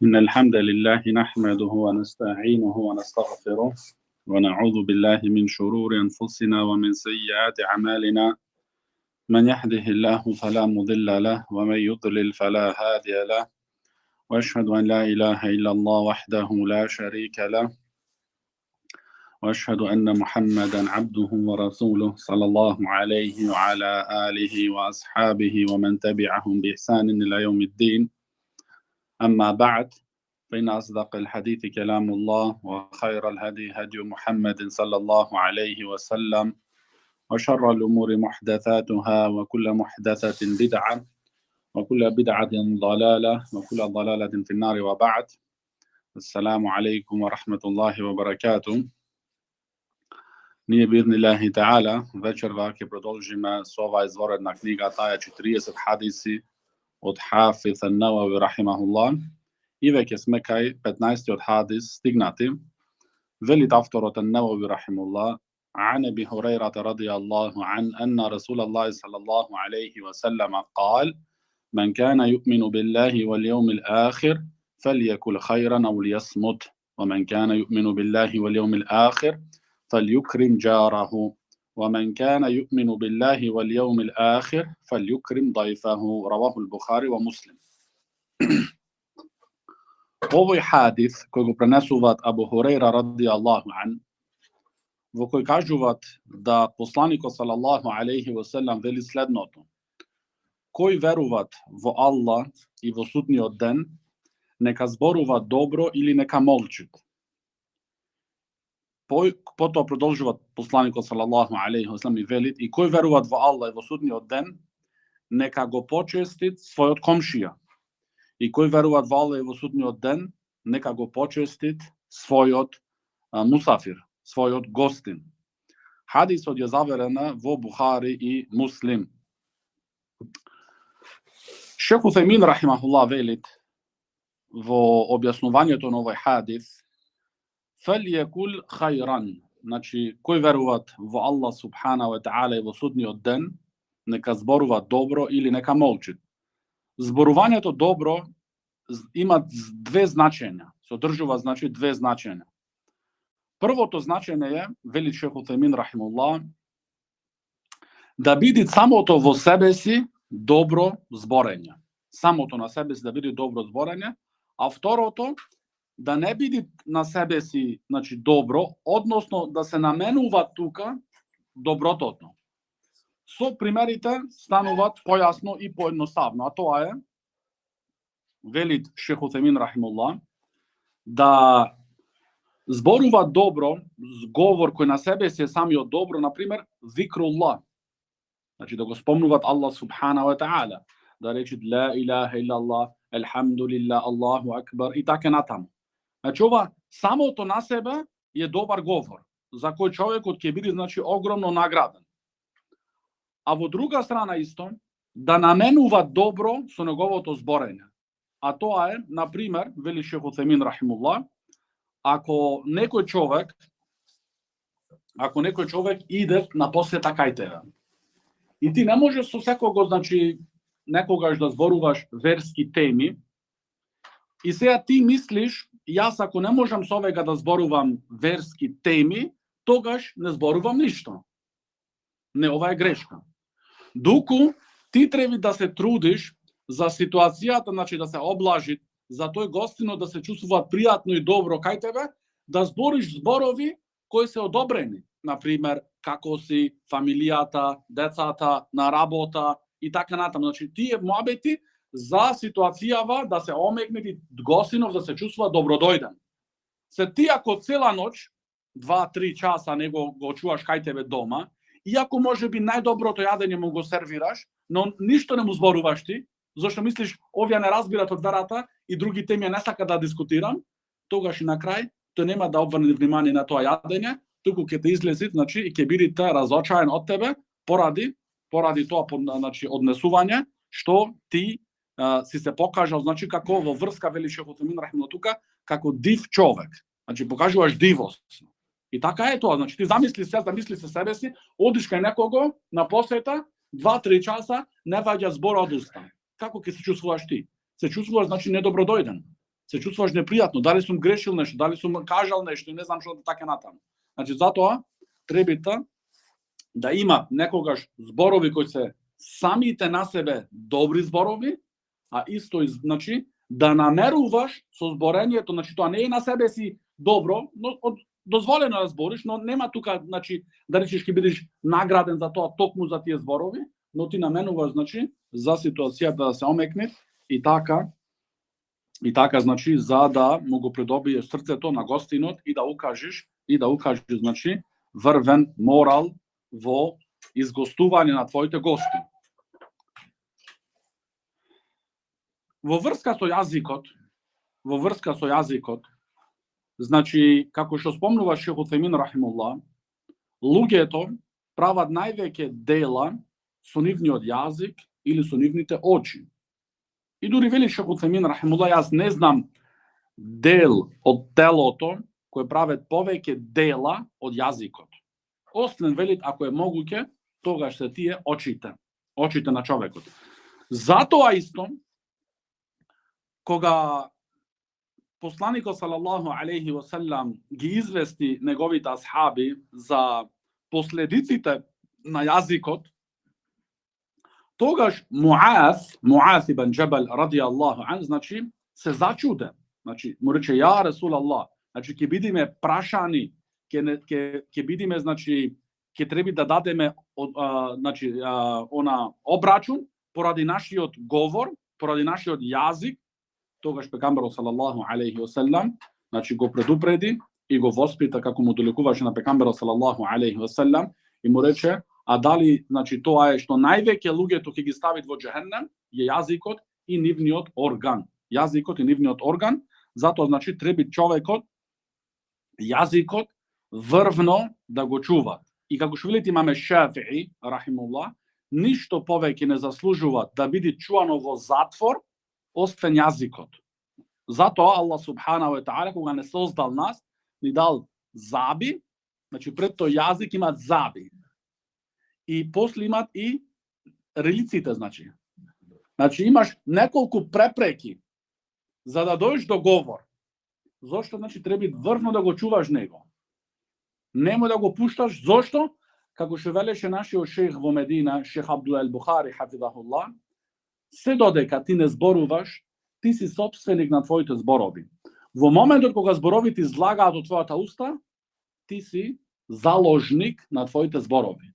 إن الحمد لله نحمده ونستعينه ونستغفره ونعوذ بالله من شرور أنفسنا ومن سيئات أعمالنا من يهده الله فلا مضل له ومن يضلل فلا هادي له وأشهد أن لا إله إلا الله وحده لا شريك له وأشهد أن محمدا عبده ورسوله صلى الله عليه وعلى آله وأصحابه ومن تبعهم بإحسان إلى يوم الدين. أما بعد فإن أصدق الحديث كلام الله وخير الهدي هدي محمد صلى الله عليه وسلم وشر الأمور محدثاتها وكل محدثة بدعة وكل بدعة ضلالة وكل ضلالة في النار وبعد. السلام عليكم ورحمة الله وبركاته. Nije bi'idhnillahi ta'ala, večer vake продолжиме с ова изворедна книга, таа 40 хадиси од Хафиз ан-Навави рахимахуллах. И веќе сме кај 15-тиот хадис стигнати. Велит авторот ан-Навави рахимахуллах: عن أبي هريرة رضي الله عنه أن رسول الله صلى الله عليه وسلم قال: من كان يؤمن بالله واليوم الآخر فليقل خيرا أو ليصمت ومن كان يؤمن بالله واليوم الآخر فليكرم جاره ومن كان يؤمن بالله واليوم الآخر فليكرم ضيفه. رواه البخاري ومسلم. Овој хадис кој го пренесуваат Абу Хурейра радијаллаху ан, во кој кажуваат да посланикот салаллаху алейхи ва селем вели следното: кој веруваат во Аллах и во судниот ден, нека зборува добро или нека молчит. Потоа продолжуваат посланикот салаллаху алейхи ва селем и велит: и кој веруваат во Аллах и во судниот ден, нека го почестит својот комшија. И кој веруваат во Аллах и во судниот ден, нека го почестит својот мусафир, својот гостин. Хадисот е заверена во Бухари и Муслим. Шейх Утhaјмин рахимахуллах велит во објаснувањето на овој хадис: فَلْيَقُلْ خَيْرًا, значи кој веруваат во Аллах субхана ва таала и во судниот ден, нека зборува добро или нека молчит. Зборувањето добро има две значења, содржува значи две значења. Првото значење е, вели Шейх Утhaјмин рахимахуллах, да биде самото во себе си добро зборење. Самото на себе си да биде добро зборење, а второто да не биде на себе си, значи добро, односно да се наменува тука добротото. Со примерите стануваат појасно и поедноставно, а тоа е, велит Шейх Утhaјмин рахимахуллах, да зборува добро, зговор кој на себе си е самиот добро, например, зикруллах. Значи да го спомнуваат Аллах субхана ва таала, да речат ла илаха иллаллах, елхамдулилlah, Аллаху акбар и така натаму. Значи ова самото на себе е добар говор, за кој човекот ќе биде значи огромно награден. А во друга страна исто, да наменува добро со неговото зборење. А тоа е, например, вели Шейх Утhaјмин рахимахуллах, ако некој човек иде на посета кај тебе, и ти не можеш со секого, значи, некогаш да зборуваш верски теми, и сега ти мислиш, јас ако не можам со овега да зборувам верски теми, тогаш не зборувам ништо. Не, ова е грешка. Дуку ти треба да се трудиш за ситуацијата, значи да се облажи, за тој гостино да се чувствува пријатно и добро кај тебе, да збориш зборови кои се одобрени. Например, како си, фамилијата, децата, на работа и така натаму. Значи, тие муабети за ситуацијава да се омекне и гостинов да се чувствува добродојден. Се ти ако цела ноќ, 2-3 часа него го чуваш кај тебе дома, иако може би најдоброто јадење му го сервираш, но ништо не му зборуваш ти, зашто мислиш овие не разбират од верата и други теми не сака да дискутирам, тогаш и на крај тој нема да обрне внимание на тоа јадење, туку ќе те излези, значи и ќе бидете разочарен од тебе поради тоа, значи однесување што ти си се покажал, значи како во врска, вели Шейх Утhaјмин рахимахуллах тука, како див човек. Значи покажуваш дивост. И така е тоа, значи ти замисли се себе си, одиш кај некого на посета, 2-3 часа, не ваѓа збор од уста. Како ќе се чувствуваш ти? Се чувствуваш, значи, недобродојден. се чувствуваш непријатно, дали сум грешил нешто, дали сум кажал нешто и не знам што така натаму. Значи затоа требите да има некогаш зборови кои се самите на себе добри зборови, а исто значи да намеруваш со зборењето, значи тоа не е на себе си добро, но дозволено да збориш, но нема тука, значи да речеш ќе бидеш награден за тоа токму за тие зборови, но ти наменуваш, значи за ситуацијата да се омекне и така значи за да му го придобиеш срцето на гостинот и да укажеш значи врвен морал во изгостување на твоите гости. Во врска со јазикот, значи, како што спомнува Шейх Утхајмин рахимуллах, луѓето прават највеќе дела со нивниот јазик или со нивните очи. И дури вели Шейх Утхајмин рахимуллах, јас не знам дел од телото кој прават повеќе дела од јазикот. Освен велит, ако е могуќе, тогаш се тие очите на човекот. Затоа исто, кога посланикот салаллаху алейхи ва селам ги извести неговите асхаби за последиците на јазикот, тогаш Муаз ибн Џабал радијаллаху ан, значи се зачуде. Значи му рече ја Расулаллах, значи ќе бидиме прашани, ќе бидиме, значи ќе треба да дадеме значи она обрачун поради нашиот говор, поради нашиот јазик. Тогаш пегамберот салаллаху алейхи ва селам, значи го предупреди и го воспита како му доликуваше на пегамберот салаллаху алейхи ва селам и му рече, а дали, значи тоа е што највеќе луѓето ќе ги ставит во џехеннем е јазикот и нивниот орган. Јазикот и нивниот орган, затоа значи треба човекот јазикот врвно да го чува. И како што велите имаме Шафии рахимуллах, ништо повеќе не заслужува да биде чувано во затвор освен јазикот. Затоа Аллах субханаху ва таала кога не создал нас, ни дал заби, значи пред тој јазик имат заби. И после имат и релиците, значи. Значи имаш неколку препреки за да дојдеш до говор. Зошто, значи треба врвно да го чуваш него. Немој да го пушташ, зошто? Како што велеше нашиот шех во Медина, шех Абдул Бухари хафидахуллах, се додека ти не зборуваш, ти си собственик на твоите зборови. Во моментот кога зборовите излагаат од твојата уста, ти си заложник на твоите зборови.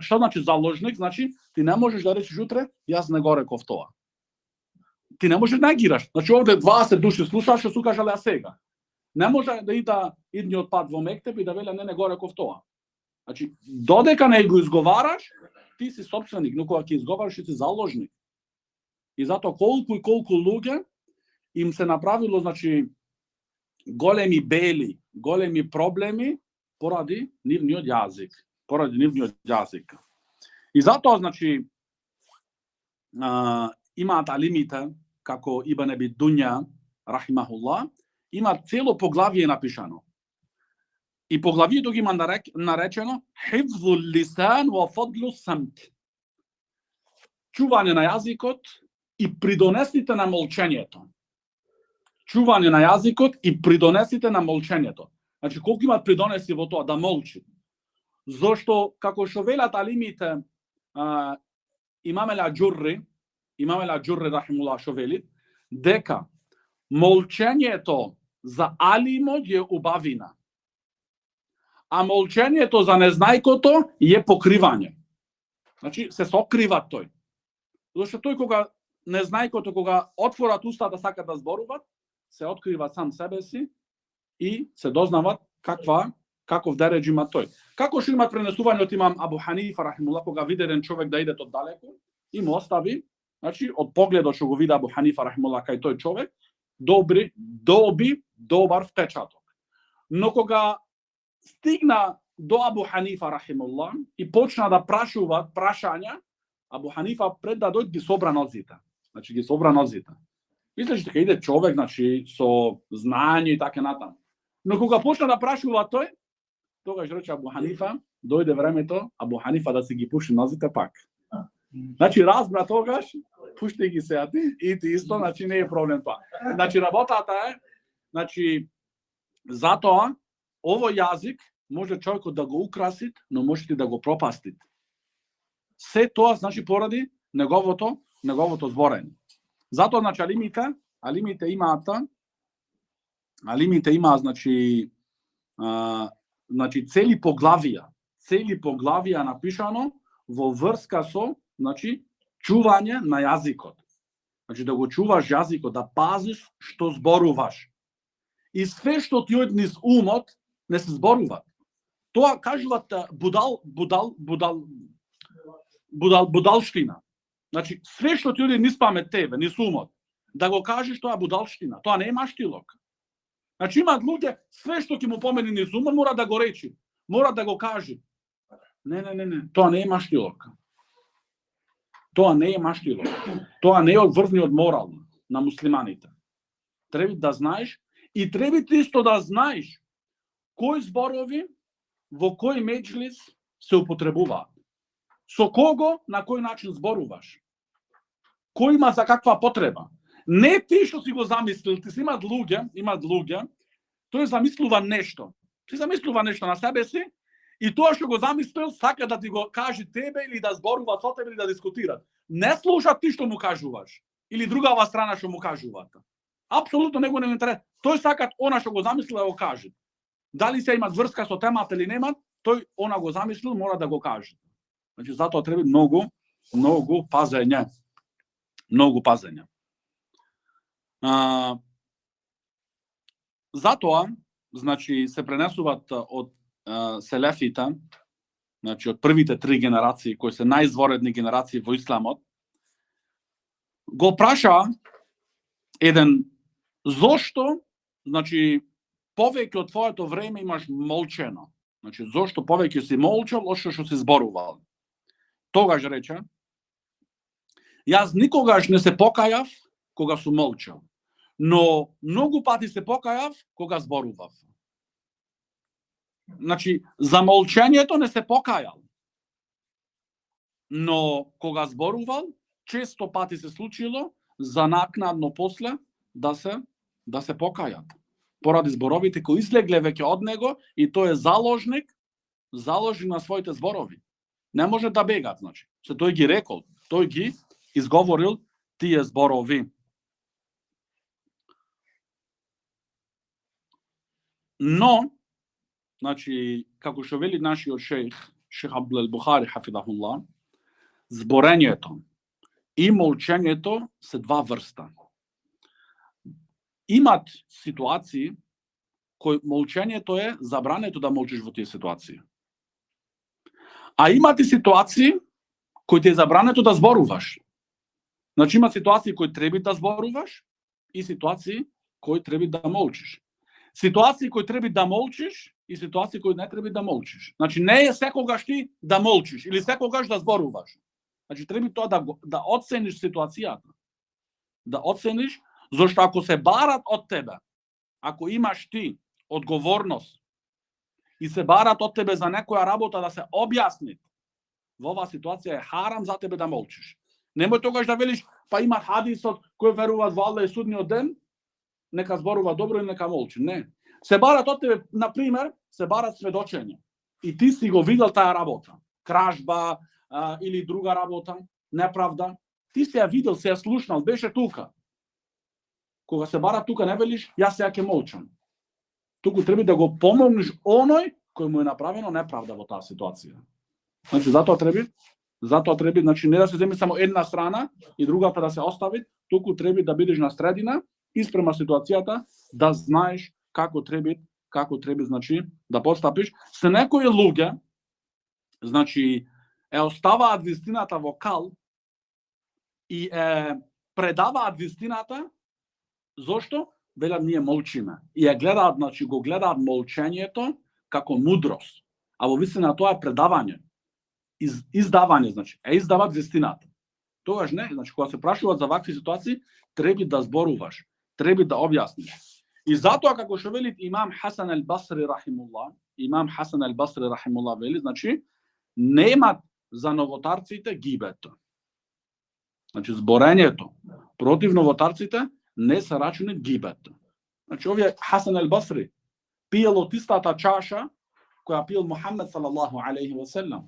Што значи заложник? Значи ти не можеш да речеш утре, јас не го реков тоа. Ти не можеш да негираш. Значи овде 20 души слушаш што су кажале сега. Не може да ида идниот пат во мектеп и да веле не го реков тоа. Значи додека не го изговараш, ти си собственик, но кога ќе изговараш ти си заложник. И затоа колку луѓе им се направило, значи, големи бели, големи проблеми поради нивниот јазик. И затоа, значи, имаат алимите, како Ибн Аби Дуња, рахимахуллах, има цело поглавие напишано. И поглавието ги има наречено хифзул лисан ва фадлу самт. Чување на јазикот и придонесите на молчењето. Чување на јазикот и придонесите на молчењето. Значи, колку имат придонеси во тоа да молчи? Зошто, како што велат алимите, имаме Аџурри рахимуллах што велит, дека молчењето за алимот е убавина, а молчењето за незнајкото е покривање. Значи, се сокрива тој. Зашто тој кога незнајкото, кога отворат устата сака да зборуват, се открива сам себе си и се дознават каков дередж има тој. Како што има пренесување од имам Абу Ханифа рахимуллах, кога види еден човек да иде од далеку и му остави, значи од погледот што го види Абу Ханифа рахимуллах кај тој човек, доби добар впечаток. Но кога стигна до Абу Ханифа рахимуллах и почна да прашуваат прашања, Абу Ханифа пред да дојде ги собра нозите. Значи ги собра нозите. Мислеше дека иде човек, значи со знање и така натаму. Но кога почна да прашува тој, тогаш рече Абу Ханифа, дојде времето Абу Ханифа да си ги пуши нозите пак. Значи разбра тогаш Пушти ги сега и ти исто, значи не е проблем тоа. Значи работата е, значи затоа овој јазик може човекот да го украсит, но можете да го пропастите. Се тоа значи поради неговото зборење. Затоа значи алимите имаат значи цели поглавија напишано во врска со значи чување на јазикот. Значи да го чуваш јазикот, да пазиш што зборуваш. И све што ти оди низ умот не се зборува. Тоа кажуват будалштина. Значи све што ти оди низ памет тебе, низ умот, да го кажеш тоа будалштина. Тоа не е маштилок. Значи имаат луѓе све што ќе му помени низ умот мора да го речи, мора да го каже. Не, тоа не е маштилок. Тоа не е маштилок. Тоа не е од врвниот морал на муслиманите. Треба да знаеш и треба исто да знаеш кои зборови во кој меџлис се употребуваат. Со кого, на кој начин зборуваш. Кој има за каква потреба. Не ти што си го замислил, ти си имаат луѓе, тој замислува нешто. Ти замислува нешто на себе си и тоа што го замислил сака да ти го каже тебе или да зборува со тебе или да дискутира. Не слуша ти што му кажуваш или другава страна што му кажуваат. Апсолутно него не му интересува. Тој сака она што го замислил да го каже. Дали се имат врска со темата или немат, тој она го замислил мора да го каже. Значи затоа треба многу пазење. Многу пазење. Затоа, значи се пренесуваат од селефите, значи од првите 3 генерации кои се најизворедни генерации во исламот, го праша еден зошто, значи повеќе од твоето време имаш молчено. Значи зошто повеќе си молчал од што си зборувал. Тогаш рече, јас никогаш не се покајав кога сум молчал, но многу пати се покајав кога зборував. Значи, за молчењето не се покајал, но кога зборувал, често пати се случило за накнадно после да се покајат. Поради зборовите кои излегле веќе од него и тој е заложник на своите зборови. Не може да бегат, значи. Се тој ги рекол, тој ги изговорил тие зборови. Но, значи, како што вели нашиот шејх Абдул Бухари хафидахуллах, зборењето и молчењето се 2 врста. Имат ситуации кои молчењето е забрането да молчиш во тие ситуации. А имат и ситуации кои ти е забрането да зборуваш. Значи има ситуации кои треба да зборуваш и ситуации кои треба да молчиш. Ситуации кои треба да молчиш и ситуации кои не треба да молчиш. Значи не е секогаш ти да молчиш или секогаш да зборуваш. Значи треба тоа да оцениш ситуацијата. Да оцениш, зашто ако се барат од тебе, ако имаш ти одговорност и се барат од тебе за некоја работа да се објасни, во оваа ситуација е харам за тебе да молчиш. Немој тогаш да велиш, па има хадисот кој веруваат во Аллах и судниот ден, нека зборува добро и нека молчи. Не. Се барат од тебе, на пример, се барат сведочење. И ти си го видел таа работа. Кражба или друга работа, неправда. Ти си ја видел, си ја слушнал, беше тука. Кога се барат тука, не велиш, јас сега ќе молчам. Туку треба да го помогнеш оној кој му е направено неправда во таа ситуација. Значи, затоа треба, значи, не да се земи само една страна и другата да се остави, туку треба да бидеш на средина, испрема ситуацијата, да знаеш како треба, значи, да постапиш. Се некои луѓе, значи, оставаат вистината во кал и предаваат вистината, зошто? Велат ние молчиме. И ја гледаат, значи, го гледаат молчењето како мудрост. А во вистина тоа е предавање. Издавање, значи, издават вистината. Тогаш не, значи, кога се прашуваат за вакви ситуации, треба да зборуваш, треба да објасниш. И затоа, како што вели имам Хасан ал-Басри рахимуллах, вели, значи, немат за новотарците гибето. Значи зборењето против новотарците не се рачуни гибет. Значи овие Хасан ал-Басри пиел од истата чаша која пиел Мухамед салаллаху алейхи ва селем.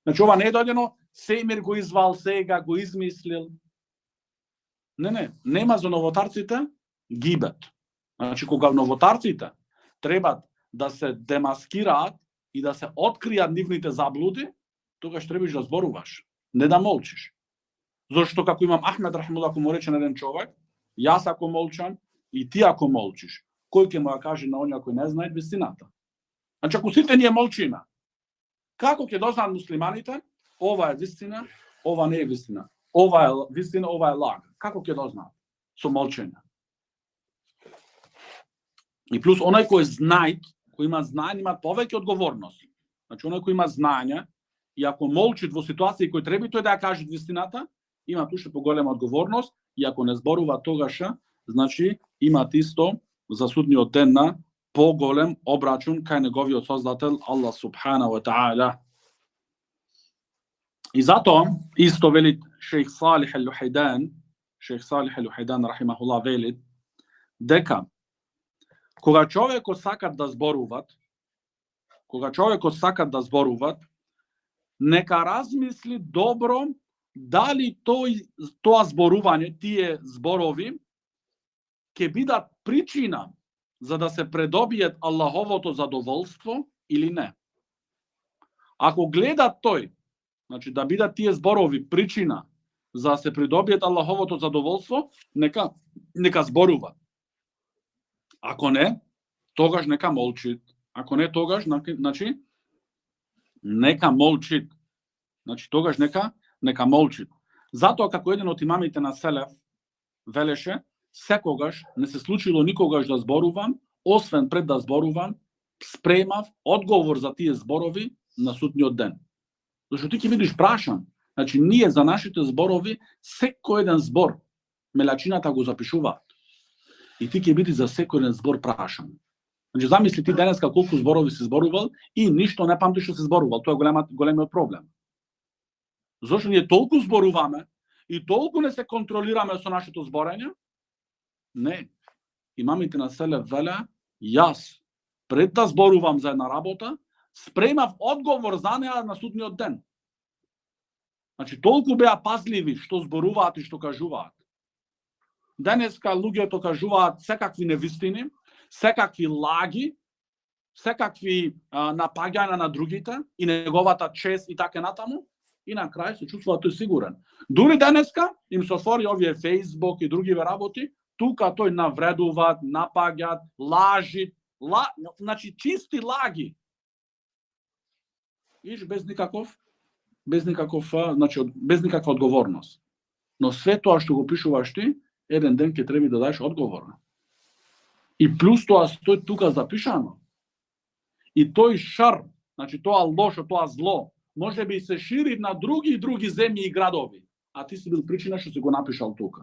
Значи ова не е дојдено Семир го извал сега, го измислил. Не, нема за новотарците гибет. Значи кога новотарците треба да се демаскираат и да се откријат нивните заблуди, тогаш требаш да зборуваш, не да молчиш. Зошто како имам Ахмед рахимуллах, ако му рече на еден човек, јас ако молчам и ти ако молчиш, кој ќе му ја каже на оние кои не знаат вистината? Значи ако сите ние молчиме, како ќе дознаат муслиманите, ова е вистина, ова не е вистина. Ова е вистина, ова е лаг. Како ќе дознаат? Со молчење. И плюс оној кој знае, кој има знаење, има повеќе одговорност. Значи оној кој има знаење и ако молчи во ситуации кои треба тој да ја каже вистината, има уште поголема одговорност и ако не зборува тогаш, значи имат исто за судниот ден на поголем обрачун кај неговиот создател Аллах субхана ва таала. И затоа исто вели шейх Салих ал-Лухайдан, шейх Салих ал-Лухайдан рахимахуллах вели дека кога човекот сакат да зборуваат, нека размисли добро дали тоа зборување, тие зборови ќе бидат причина за да се предобиет Аллаховото задоволство или не. Ако гледа тој, значи да бидат тие зборови причина за да се придобиет Аллаховото задоволство, нека зборува. Ако не, тогаш нека молчит. Ако не, тогаш, значи, нека молчит. Значи, тогаш нека молчит. Затоа, како еден од имамите на Селеф велеше, секогаш не се случило никогаш да зборувам, освен пред да зборувам, спремав одговор за тие зборови на судниот ден. Зашто ти ќе бидеш прашан. Значи, ние за нашите зборови, секој еден збор, мелачината го запишуваат. И ти ќе бидеш за секој еден збор прашан. Значи, замисли ти денеска колку зборови си зборувал и ништо не памтиш што си зборувал. Тоа е големиот проблем. Зошто ние толку зборуваме и толку не се контролираме со нашето зборење? Не. Имамите на Селеф веле, јас пред да зборувам за една работа, спремав одговор за неа на судниот ден. Значи, толку беа пазливи што зборуваат и што кажуваат. Денеска луѓето кажуваат секакви невистини, секакви лаги, секакви напаѓања на другите и неговата чест и така натаму, и на крај се чувствува тој сигурен. Дури денеска им се отвори овие Facebook и други работи, тука тој навредуваат, напаѓаат, лажи, значи чисти лаги. Иш без никаква одговорност. Но све тоа што го пишуваш ти, еден ден ќе треба да дадеш одговор. И плюс тоа стои тука запишано. И тој шар, значи тоа лошо, тоа зло, може би се шири на други земји и градови, а ти си бил причина што си го напишал тука.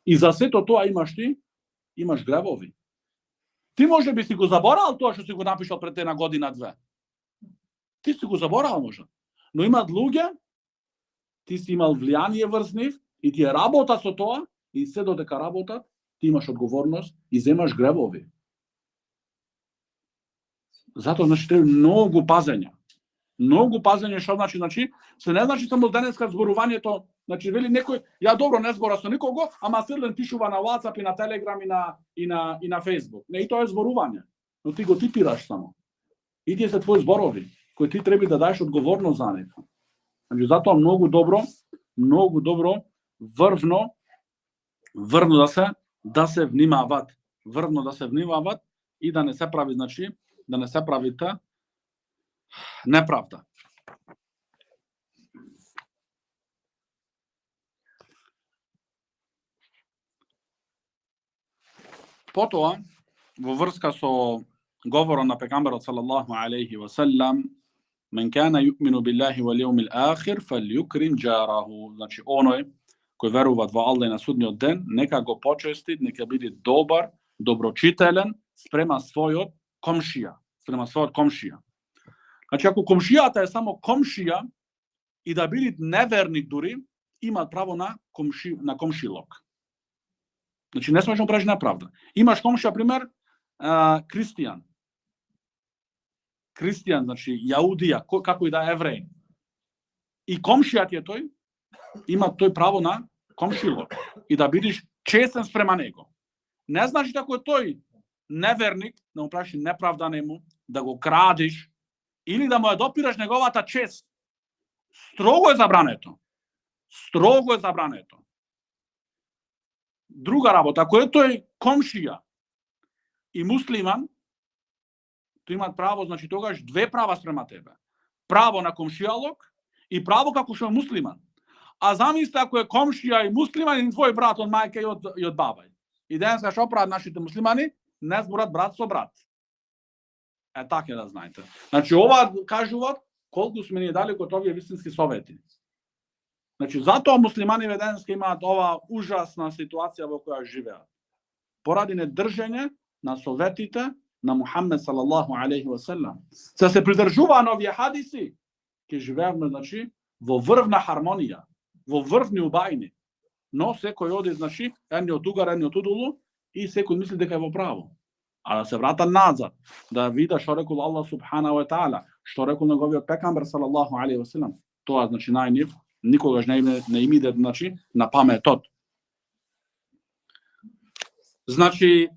И за сето тоа имаш гревови. Ти може би си го заборал тоа што си го напишал пред една година-две. Ти си го заборал може. Но имат луѓе, ти си имал влијание врз нив и ти работа со тоа и се додека работат, ти имаш одговорност и земаш гревови. Затоа значи треба многу пазење. Многу пазење што значи се не значи само денеска зборувањето, значи вели некој, ја добро не збора со никого, ама силен пишува на WhatsApp и на Telegram и на Facebook. Не, и тоа е зборување, но ти го типираш само. И тие се твои зборови, кои ти треба да дадеш одговорност за нив. Значи затоа многу добро врвно да се внимават, и да не се прави, значи, да не се правите неправда. Потоа, во врска со говорот на пегамберот салаллаху алейхи ва селлем, мен кана ю'мину биллахи вал јаумил ахир фалјукрим џараху. Значи оној кој веруваат во Аллах и на судниот ден, нека го почести, нека биде добар, доброчителен спрема својот комшија. Значи ако комшијата е само комшија и да биде неверник дури, имаат право на комшилок. Значи не смешно правиш неправда. Имаш комшија, пример, христијан. Христијан, значи јаудија, како и да е евреј. И комшијат е тој, има тој право на комшилок и да бидиш честен спрема него. Не значи ако е тој неверник, да му правиш неправда нему, да го крадиш или да му ја допираш неговата чест. Строго е забрането. Строго е забрането. Друга работа, ако е тој комшија и муслиман, тој имаат право, значи тогаш две права спрема тебе. Право на комшијалок и право како што е муслиман. А замисли ако е комшија и муслиман и твој брат од мајка и од баба. И денеска што прават нашите муслимани? Не зборат брат со брат. Така да знаете. Значи ова кажуваат колку сме ние далеко од овие вистински совети. Значи затоа муслиманиве денеска имаат ова ужасна ситуација во која живеат. Поради недржење на советите на Мухаммед салаллаху алейхи ва селем. Се придржуваа на овие хадиси, ќе живееме, значи, во врвна хармонија, во врвни убајни. Но секој оди, значи, едни од тугар, едни од тудулу, и секој мисли дека е во право. А да се врата назад, да вида што рекол Аллах субхана ва таала, што рекол неговиот пекамбер салаллаху алейхи ва селем, тоа значи најнив никогаш не им иде, значи, на паметот. Значи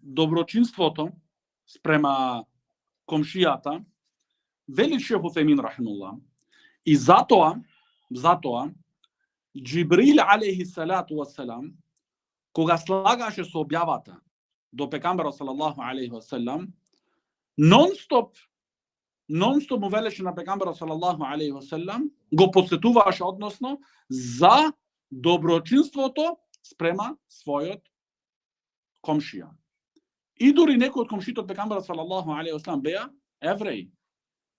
доброчинството спрема комшијата вели Шейх Утхајмин рахимуллах, и затоа Џибрил алейхи салату вассалам, кога слагаше со објавата до пекамберот салаллаху алейхи васелам, нон-стоп му велеше на пекамберот салаллаху алейхи васелам, го подсетуваше односно за доброчинството спрема својот комшија. И дури некои од комшите од пекамберот салаллаху алейхи васелам беа евреи.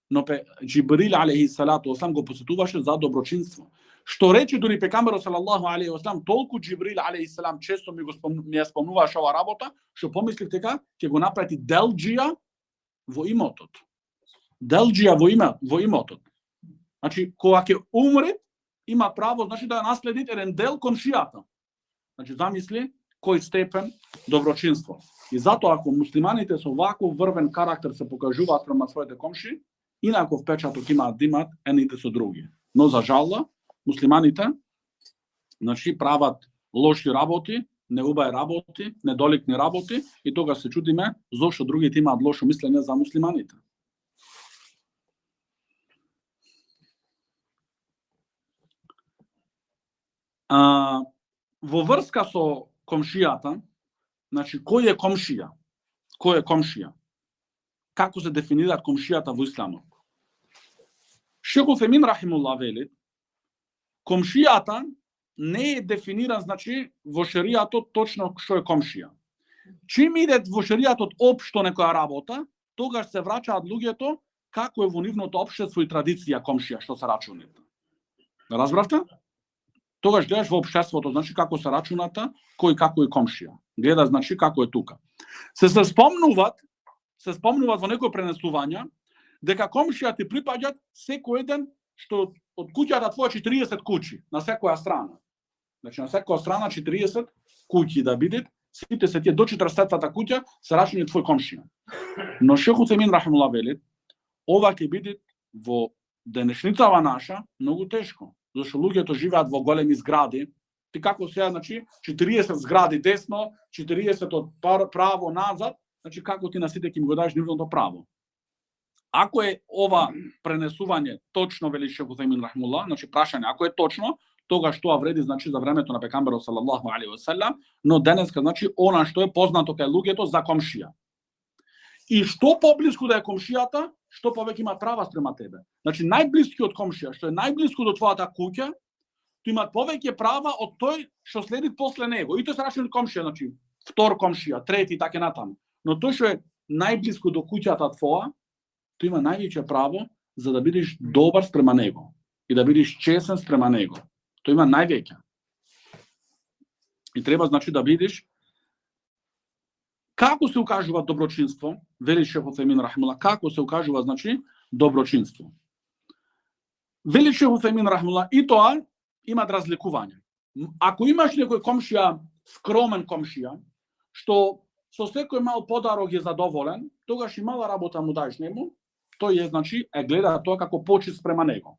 Но Џибрил алейхи салату васелам го посетуваше за доброчинство. Што рече дури пекамберот салаллаху алейхи васелам, толку Џибрил алейхи салам често ми ја спомнуваше ова работа, што помислив дека ќе го направи делџија во имотот. Делџија во имотот. Значи кога ќе умре, има право, значи да наследи еден дел комшијата. Значи замисли кој степен доброчинство. И затоа ако муслиманите со ваков врвен карактер се покажуваат према своите комши, инаков печаток имаат да имаат едните со други. Но за жал, муслиманите, значи, прават лоши работи, неубави работи, недоликни работи, и тога се чудиме зошто другите имаат лошо мислење за муслиманите. Во врска со комшијата, значи, кој е комшија? Кој е комшија? Како се дефинираат комшијата во исламот? Шейх Утхајмин рахимуллах вели, комшијата не е дефиниран, значи, во шеријатот точно што е комшија. Чим идет во шеријатот општо некоја работа, тогаш се враќаат луѓето како е во нивното општество и традиција комшија што се рачуната. Разбравте? Тогаш гледаш во општеството, значи како се рачуната, кој како е комшија. Гледа, значи, како е тука. Се спомнуваат во некои пренесувања дека комшија ти припаѓаат секој еден што од куќата твоја 40 куќи на секоја страна. Значи на секоја страна 40 куќи да бидат, сите се тие до 40-та куќа се рачуни твој комшија. Но Шейх Утхајмин рахимуллах вели, ова ќе биде во денешницава наша многу тешко, зашто луѓето живеат во големи згради. Ти како сега, значи, 40 згради десно, 40 од право назад, значи како ти на сите ќе им го дадеш нивното право. Ако е ова пренесување точно, вели Шейх Утхајмин рахимуллах, значи прашање, ако е точно, тогаш тоа вреди, значи, за времето на пекамберот салаллаху алейхи ва селем, но денеска, значи, она што е познато кај луѓето за комшија. И што поблиску да е комшијата, што повеќе има права спрема тебе. Значи најблискиот комшија, што е најблиску до твојата куќа, тој има повеќе права од тој што следи после него. И тој се рачуна комшија, значи втор комшија, трети, така натаму. Но тој што е најблиску до куќата твоја, тој има највеќе право за да бидеш добар спрема него и да бидеш честен спрема него. Тој има највеќе. И треба, значи, да бидеш. Како се укажува доброчинство? Вели Шейх Утхајмин рахимуллах, како се укажува, значи, доброчинство? Вели Шейх Утхаймин рахимуллах, и тоа имат разликување. Ако имаш некој комшија, скромен комшија, што со секој мал подарок е задоволен, тогаш и мала работа му даеш нему, тој е, значи, гледа тоа како почит спрема него.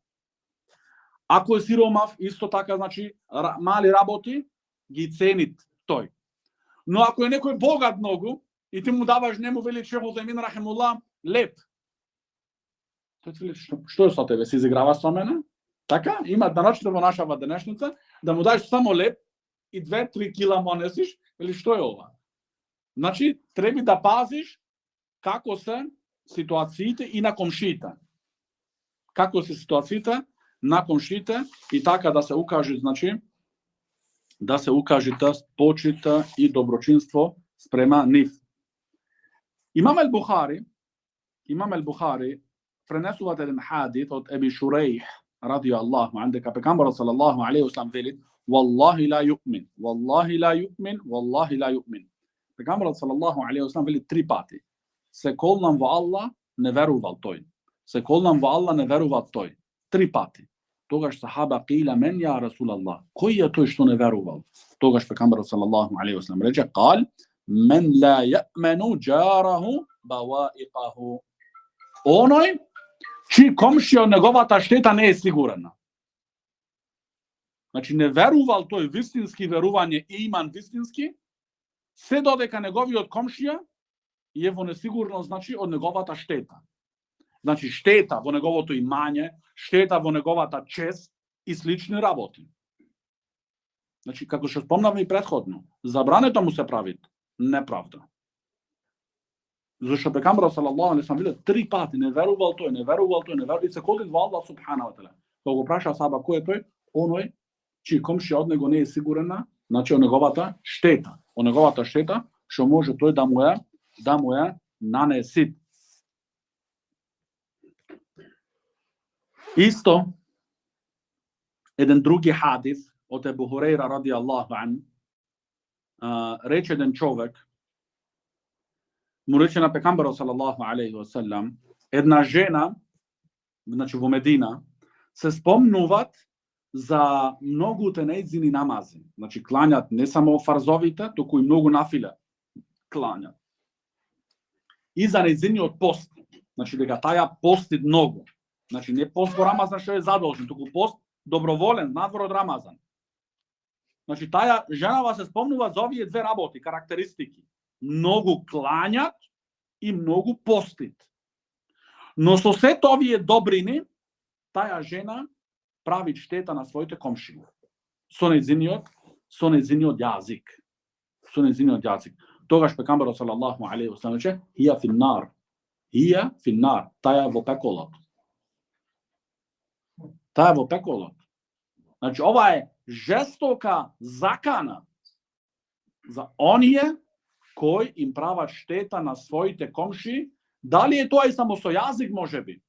Ако е сиромав, исто така, значи, мали работи ги ценит тој. Но ако е некој богат многу, и ти му даваш нему, вели Шейх Утхаймин рахимуллах, леп. Тој ти вели, што е со тебе, се изиграва со мене? Така, има нарочно во нашава денешница, да му даеш само леп и 2-3 кила му несиш, или што е ова? Значи, треба да пазиш како се ситуациите и на комшиите. Како се ситуациите на комшиите и така да се укаже, значи, да се укаже почит и доброчинство спрема нив. Имам Ал-Бухари пренесуваат еден хадис од Еби Шурейх ради Аллаху анhu, дека пекамбарот салаллаху алейхи ва салам вели: "Валлахи ла ю'мин, валлахи ла ю'мин, валлахи ла ю'мин." Пекамбарот салаллаху алейхи ва салам вели 3 пати: "Се колнам во Аллах, не верувал тој. Се колнам во Аллах, не верувал тој." 3 пати. Тогаш сахаба кила: "Мен ја Расулаллах?" Кој е тој што не верувал? Тогаш пекамбарот салаллаху алейхи ва салам рече: "Кал: Мен ла ја'ману џараху баваиқаху." Оној чиј комшија од неговата штета не е сигурна. Значи не верувал тој вистински верување и иман вистински, се додека неговиот комшија е во несигурност, значи од неговата штета. Значи штета во неговото имање, штета во неговата чест и слични работи. Значи како што спомнавме и претходно, забрането му се прави неправда. Зашто пекамбарот салаллаху алейхи ва салам 3 пати не верувал тој, не верувал тој, не верувал и се колил во Аллах субханаху ва таала. Кога го праша саба кој е тој, оној чиј комшија од него не е сигурна, значи од неговата штета, што може тој да му ја нанеси. Исто еден други хадис од Ебу Хурейра ради Аллаху ан, рече еден човек, му рече на пекамбарот салаллаху алейхи ва салам, една жена, значи во Медина, се спомнуваат за многуте нејзини намази. Значи клањат не само фарзовите, туку и многу нафиле клањат. И за нејзиниот пост, значи дека таја пости многу. Значи не пост во Рамазан што е задолжен, туку пост доброволен, надвор од Рамазан. Значи таја женава се спомнува за овие 2 работи, карактеристики. Многу клањат и многу постит. Но со сето овие добрини, таја жена прави штета на своите комшии. Со нејзиниот јазик. Со нејзиниот јазик. Тогаш пекамбарот салаллаху алейхи ва салам рече: "Хија финнар." Хија финнар, таја во пеколот. Таја во пеколот. Значи ова е жестока закана за оние кој им прават штета на своите комшии, дали е тоа и само со јазик можеби?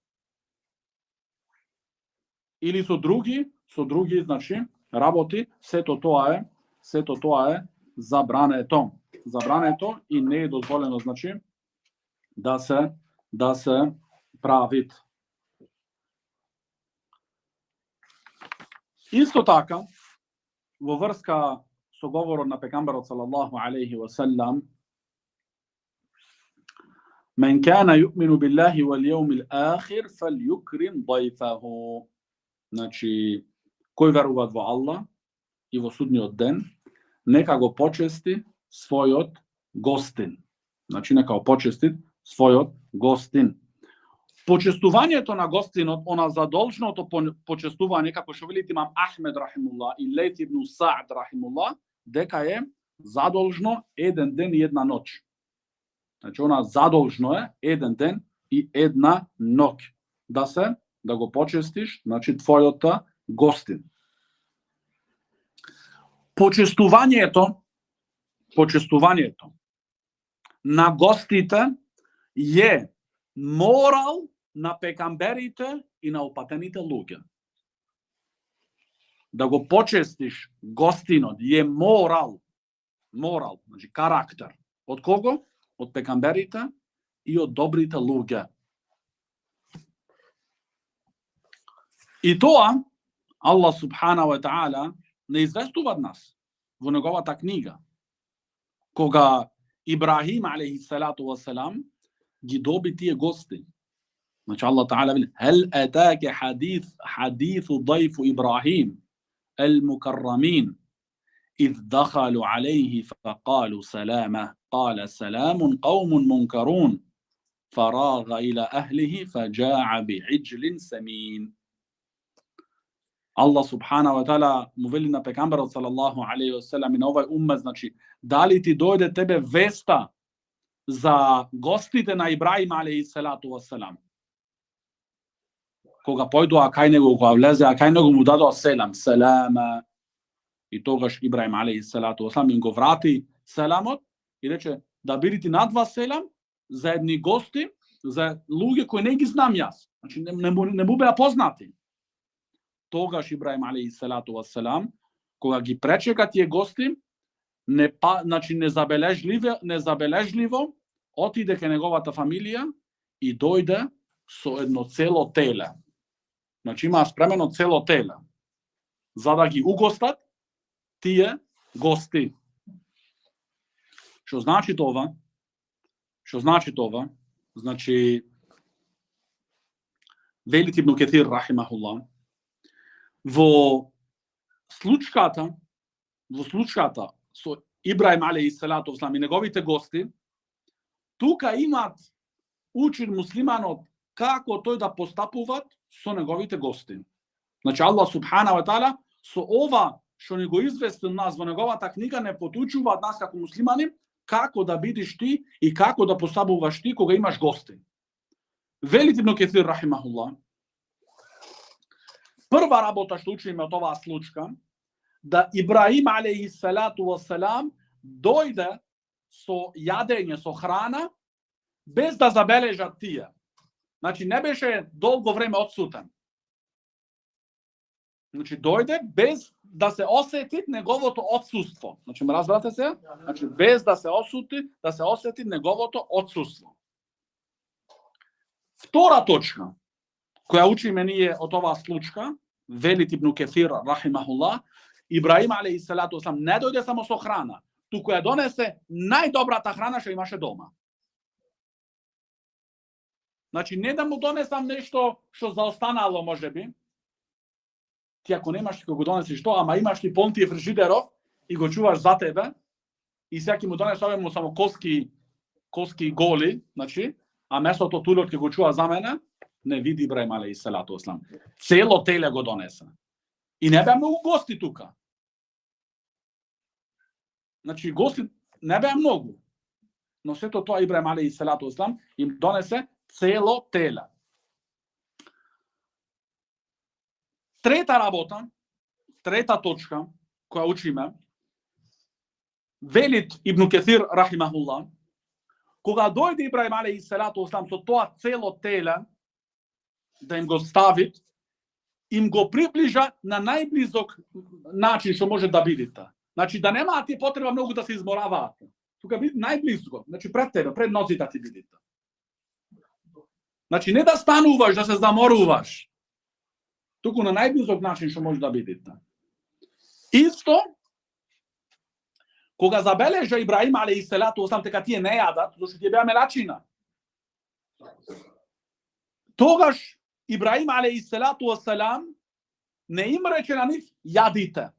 Или со други, значи, работи, сето тоа е забрането. Забрането и не е дозволено, значи, да се правит. Исто така, во врска со говорот на пекамбарот салаллаху алейхи ва салам, "Мен кана ю'мину биллахи вал јаумил ахир фалјукрим ضيفه." Значи, кој верува во Аллах и во судниот ден, нека го почести својот гостин. Значи, нека го почести својот гостин. Почестувањето на гостинот, она задолжното почестување, како што велит имам Ахмед рахимуллах и Лейт ибн Саъд рахимуллах, дека е задолжно еден ден и една ноќ. Значи, она задолжно е еден ден и една ноќ да го почестиш, значи твојот гостин. Почестувањето на гостите е морал на пекамберите и на опатените луѓе. Да го почестиш гостинот е морал, значи карактер. Од кого? Од пекамберите и од добрите луѓе. И тоа Allah subhanahu wa ta'ala не известува нас во неговата книга. Кога Ибрахим алейхи салату ва салам ги доби тие гости. Значи Allah ta'ala вели: "Хел атаке хадитhu ضيف Ибрахим المكرمين إذ دخلوا عليه فقالوا سلاما قال سلام قوم منكرون فراغ إلى أهله فجاع بعجل سمين." Allah subhanahu wa ta'ala mu veli na pejgamberu sallallahu alejhi ve sellem i na ovaj ummet, znači da li ti dojde tebe vesta za gostite na Ibrahim alejhi salatu wassalam. Кога појдоа кај него, кога влезе, кај него му дадоа селам, селама. И тогаш Ибраим алейхи салату вассалам им го врати селамот и рече: да бидите над вас селам за едни гости, за луѓе кои не ги знам јас. Значи не му беа познати. Тогаш Ибраим алейхи салату вассалам, кога ги пречека тие гости, значи незабележливо отиде кај неговата фамилија и дојде со едно цело теле. Значи има спремено цело теле за да ги угостат тие гости. Што значи тоа? Значи вели Ибн Кесир рахимахуллах, во случката со Ибраим алейхи салату вассалам и неговите гости, тука имат учен муслиманот како тој да постапуваат со неговите гости. Значи Allah subhanahu wa ta'ala со ова што ни го извести нас во неговата книга не потучува нас како муслимани како да бидиш ти и како да постапуваш ти кога имаш гости. Вели Ибн Кесир рахимахуллах, прва работа што учиме од оваа случка, да Ибрахим алейхи салату вассалам дојде со јадење, со храна, без да забележат тие. Значи не беше долго време отсутен. Значи дојде без да се осети неговото отсуство. Значи ме разбрате се? Значи без да се осети неговото отсуство. Втора точка која учиме ние од оваа случка, вели Ибн Кесир рахимахуллах, Ибрахим алейхи салату вассалам не дојде само со храна, туку ја донесе најдобрата храна што имаше дома. Значи не да му донесам нешто што заостанало можеби. Ти ако немаш ќе го донесеш тоа, ама имаш ли полн ти фрижидеров и го чуваш за тебе, и сега ќе му донесеш ове му само коски голи, значи, а месото тулот ќе го чува за мене, не види Ибрахим алейхи салату вассалам. Цело теле го донесе. И не беа многу гости тука. Значи гости не беа многу. Но сето тоа Ибрахим алейхи салату вассалам им донесе цело теле. Трета работа, трета точка која учиме, велит Ибн Кесир рахимахуллах, кога дојде Ибрахим алейхи салату вассалам со тоа цело теле да им го стави, им го приближа на најблизок начин што може да видите. Значи да немаат ти потреба многу да се измораваат. Тука биде најблизко, значи пред тебе, пред нозите ти видите. Значи не да стануваш, да се заморуваш. Туку на најблизок начин што може да видите. Исто, кога забележа Ибрахим алейхи салату вассалам дека тие не јадат, зашто тие беа мелачина. Тогаш Ибрахим алейхи салату вассалам не им рече на нив јадите.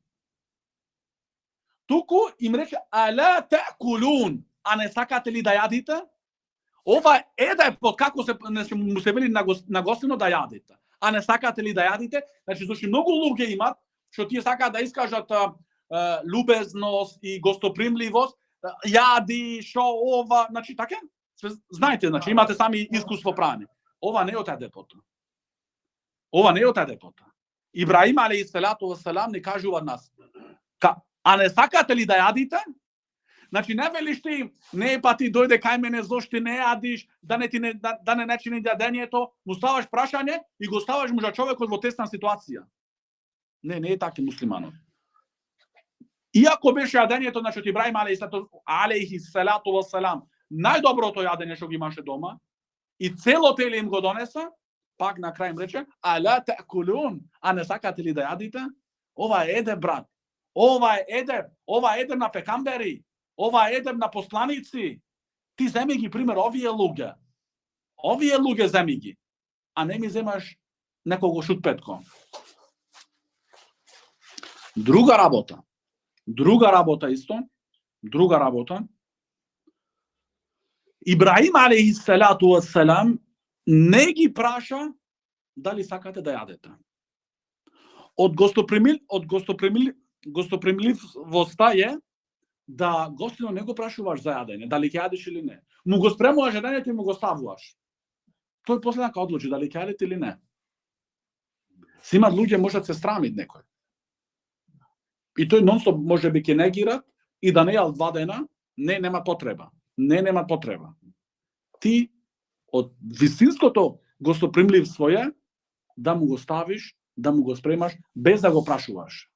Туку им рече ала та'кулун, а не сакате ли да јадите? Ова едепот како се му се вели на гостино да јадите. А не сакате ли да јадите? Значи, зашто многу луѓе имат што тие сакаат да искажат љубезност и гостопримливост, јади, шо ова, значи така? Знаете, значи имате сами искуство прани. Ова не е од едепот. Ибрахим алейхи салату вассалам ни кажува нас: а не сакате ли да јадите? Значи не велиш ти, не па ти дојде кај мене зошто не јадиш, да не начини јадењето, му ставаш прашање и го ставаш можа човекот во тесна ситуација. Не е така муслиманот. Иако беше јадењето на Ибрахим алейхи салату вассалам најдоброто јадење што ги имаше дома и цело теле им го донеса, Пак на крај им рече, ала та'кулун, а не сакате ли да јадите? Ова е едеб, брат. Ова е едеб на пекамбери, ова е едеб на посланици. Ти земи ги пример овие луѓе земи ги, а не ми земаш некого шутпетко. Друга работа исто, Ибраим алейхиссалату вассалам не ги праша дали сакате да јадете. Од гостопримливоста е да гостинот не го прашуваш за јадење, дали ќе јадиш или не. Му го спремуваш јадењето и му го ставуваш. Тој после нека одлучи дали ќе јадете или не. Симат луѓе може да се срамит некој. И тој нонстоп може би ќе негира и да не јал 2 дена, нема потреба. Нема потреба. Ти од вистинското гостопримливство е да му го ставиш, да му го спремаш без да го прашуваш.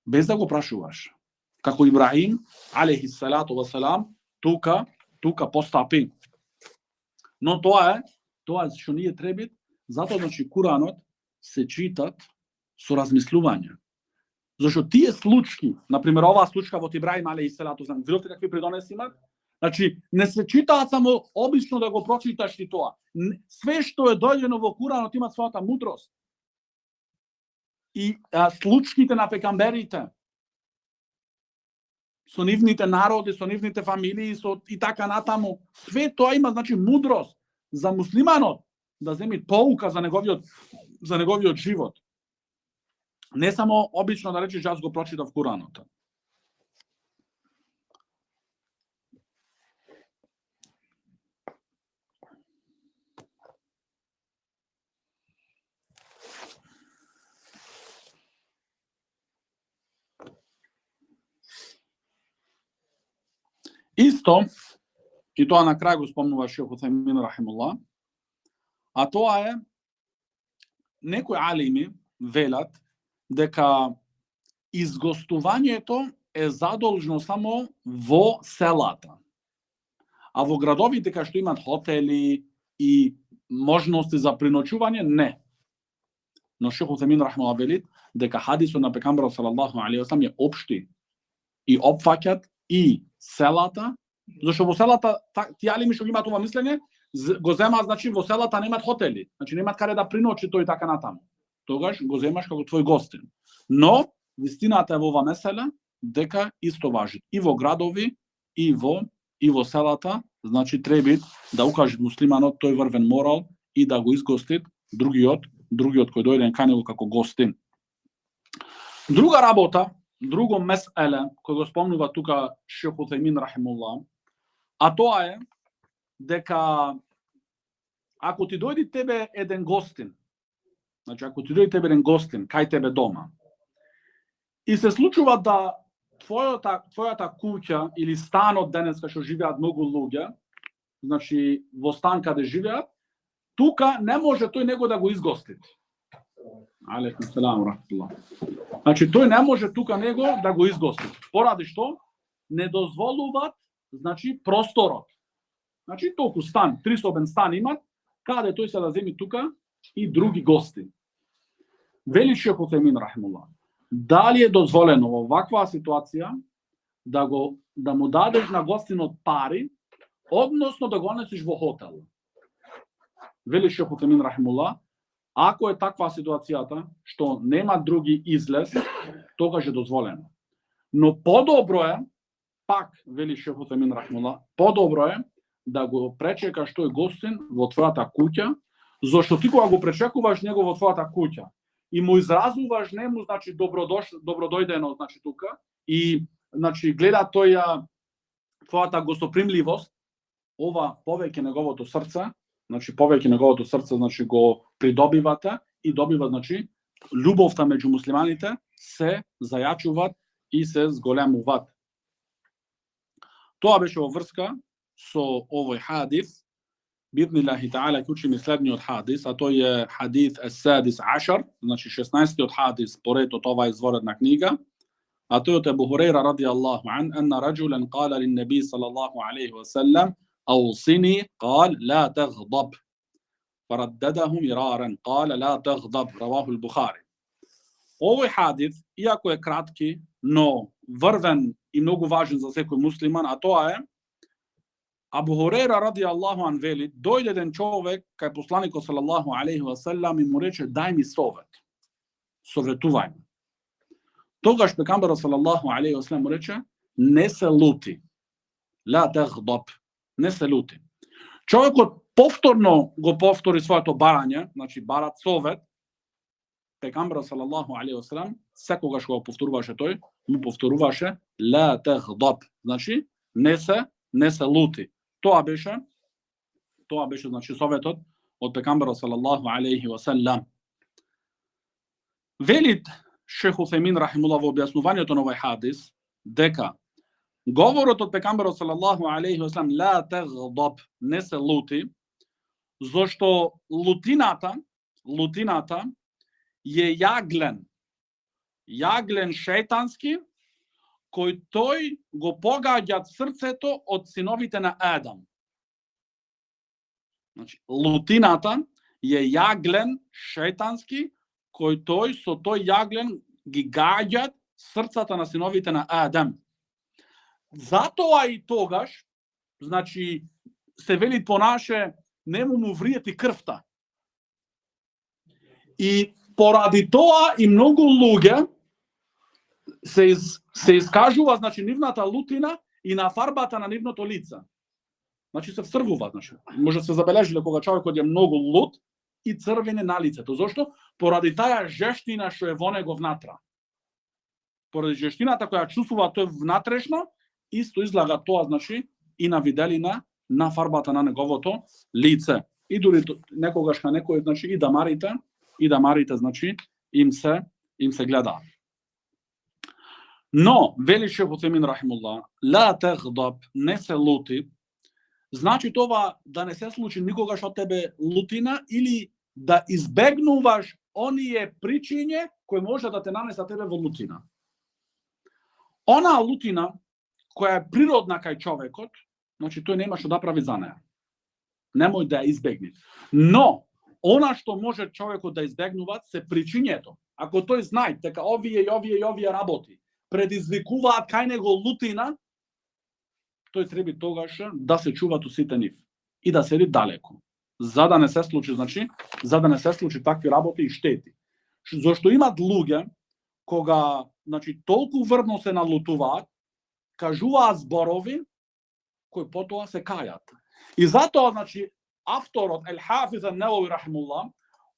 Без да го прашуваш. Како Ибраим алейхиссалату вассалам тука постапи. Но тоа што ние треба, затоа значи Куранот се читат со размислување. Зашто тие случки, например оваа случка во Ибраим алейхиссалату вассалам, видовте какви придонеси имат? Значи, не се читаат само обично да го прочиташ и тоа. Све што е дојдено во Куранот има својата мудрост. И случките на пекамберите, со нивните народи, со нивните фамилии, и така натаму, све тоа има значи мудрост за муслиманот да земи поука за неговиот живот. Не само обично да речеш јас го прочитав Куранот. Исто, и тоа на крај го спомнува Шейх Утајмин рахимуллах, а тоа е некои алими велат дека изгостувањето е задолжно само во селата. А во градовите кај што имат хотели и можности за приночување, не. Но Шейх Утајмин рахимуллах вели дека хадисот на пекамберот салаллаху алейхи ва салам е општи и опфаќаат и селата, зашто во селата тие алими што имаат ова мислење, го земаат значи во селата немаат хотели, значи немаат каде да приночи тој така натаму. Тогаш го земаш како твој гостин. Но вистината е во ова меселе дека исто важи и во градови и во селата, значи треба да укаже муслиманот тој врвен морал и да го изгостит другиот кој дојде кај него како гостин. Друга работа, друго меселе кој го спомнува тука Шейх Утајмин рахимуллах, а тоа е дека ако ти дојде тебе еден гостин, значи ако ти дојде тебе еден гостин кај тебе дома и се случува да твојата куќа или станот денеска што живеат многу луѓе, значи во стан каде живеат, тука не може тој него да го изгости. Алейкум селам рахматуллах. Значи тој не може тука него да го изгости. Поради што не дозволуваат значи просторот. Значи толку стан, 3-собен стан имат, каде тој се да земи тука и други гости. Вели Шейх Утајмин рахимуллах, дали е дозволено во ваква ситуација да му дадеш на гостинот пари, односно да го несиш во хотел. Вели Шейх Утајмин рахимуллах, ако е таква ситуацијата што нема други излез, тогаш е дозволено. Но подобро е, пак вели Шейх Утајмин рахимуллах, подобро е да го пречекаш тој гостин во твојата куќа, зашто ти кога го пречекуваш него во твојата куќа и му изразуваш нему значи добродојдено значи тука и значи гледа твојата гостопримливост, ова повеќе неговото срце, значи го придобивате и добива значи љубовта меѓу муслиманите се зајачуваат и се зголемуваат. Тоа беше во врска со овој хадис. Биднилахи таала ќе учиме следниот хадис, а тој е хадис ес-садис ашар, значи 16-тиот хадис поред од оваа изворена книга. А тој од Абу Хурайра радијаллаху ан, анна раджулан қала лин-наби саллаллаху алейхи ва саллам, аусини, қал ла тагдаб. فردده مرارا قال لا تغضب رواه البخاري. Овој хадис, иако е кратки, но врвен и многу важен за секој муслиман, а тоа е Абу Хурейра ради Аллаху ан вели, дојде еден човек кај посланикот салаллаху алейхи ва селам и му рече дај ми совет. Советувај ме. Тогаш пегамберот салаллаху алейхи ва селам му рече не се лути. Ла тагдаб. Не се лути. Човекот повторно го повтори своето барање, значи барат совет. Пегамберот салаллаху алейхи ва селам секогаш го повторуваше тој, му повторуваше ла тагдаб. Значи не се лути. Тоа беше значи советот од пегамберот салаллаху алейхи ва селам. Велит Шех Усаймин рахимуллах во објаснувањето на овој хадис дека говорот од пегамберот салаллаху алейхи ва селам ла тагдаб, не се лути, зашто лутината е јаглен шејтански кој тој го погаѓа срцето од синовите на Адам. Значи, лутината е јаглен шејтански кој тој со тој јаглен ги гаѓа срцата на синовите на Адам. Затоа и тогаш, значи, се вели понаше, нему му вриети крвта. И поради тоа и многу луѓе се искажува, значи, нивната лутина и на фарбата на нивното лице. Значи се всрвува, значи. Може се забележи кога човекот е многу лут и црвене на лицето. Зошто? Поради таа жештина што е во него внатра. Поради жештината која чувствува тој внатрешно, исто излага тоа, значи, и на виделина на фарбата на неговото лице. И дури некогаш на некој, значи, и дамарите, значи, им се гледаат. Но, вели Шех Усаймин рахимуллах, ла тагдаб, не се лути, значи това да не се случи никогаш од тебе лутина или да избегнуваш оние причиња кои може да те нанесат тебе во лутина. Она лутина која е природна кај човекот, значи тој нема што да прави за неа. Немој да ја избегне. Но, она што може човекот да избегнуваат се причињето. Ако тој знае дека овие работи предизвикуваат кај него лутина, тој треба тогаш да се чува од сите нив и да седи далеко, за да не се случи такви работи и штети. Зошто имат луѓе кога, значи, толку врвно се налутуваат, кажуваат зборови кои потоа се кајат. И затоа, значи, авторот Ел-Хафиз ан-Навави рахимуллах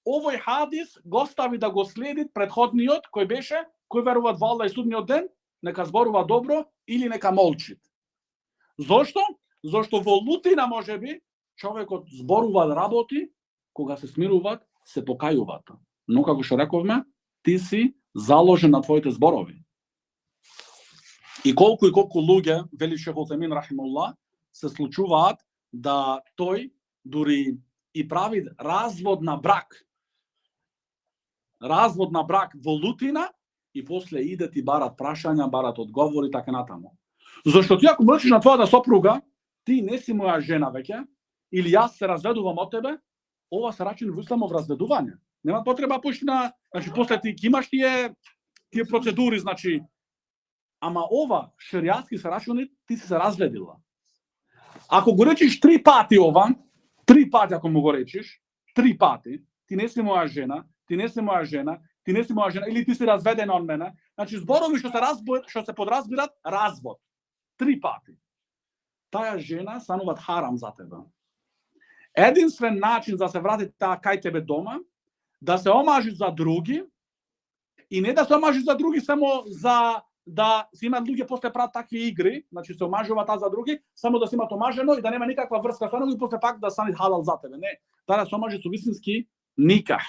овој хадис го стави да го следи претходниот кој беше кој верува во Аллах и судниот ден, нека зборува добро или нека молчи. Зошто? Зошто во лутина можеби човекот зборува работи, кога се смируваат, се покајуваат. Но како што рековме, ти си заложен на твоите зборови. И колку луѓе, вели Шех Усаймин рахимуллах, се случуваат да тој дури и прави развод на брак во лутина и после иде ти барат прашања, барат одговори, така натаму. Зашто ти ако мрчиш на твојата сопруга, ти не си моја жена веќе, или јас се разведувам од тебе, ова се рачени во исламов разведување. Нема потреба поштина, значи после ти имаш тие процедури, значи, ама ова шеријатски се рачени, ти си се разведила. Ако го речиш 3 пати ова, 3 пати ако му го речиш, 3 пати, ти не си моја жена, или ти си разведена од мене, значи зборови што се подразбират развод. 3 пати. Таа жена станува харам за тебе. Единствен начин за се врати таа кај тебе дома, да се омажи за други, и не да се омажи за други само за да си имат луѓе после прават такви игри, значи се омажува таа за други, само да се имат омажено и да нема никаква врска со него и после пак да стане халал за тебе. Не, таа се омажи со вистински никах.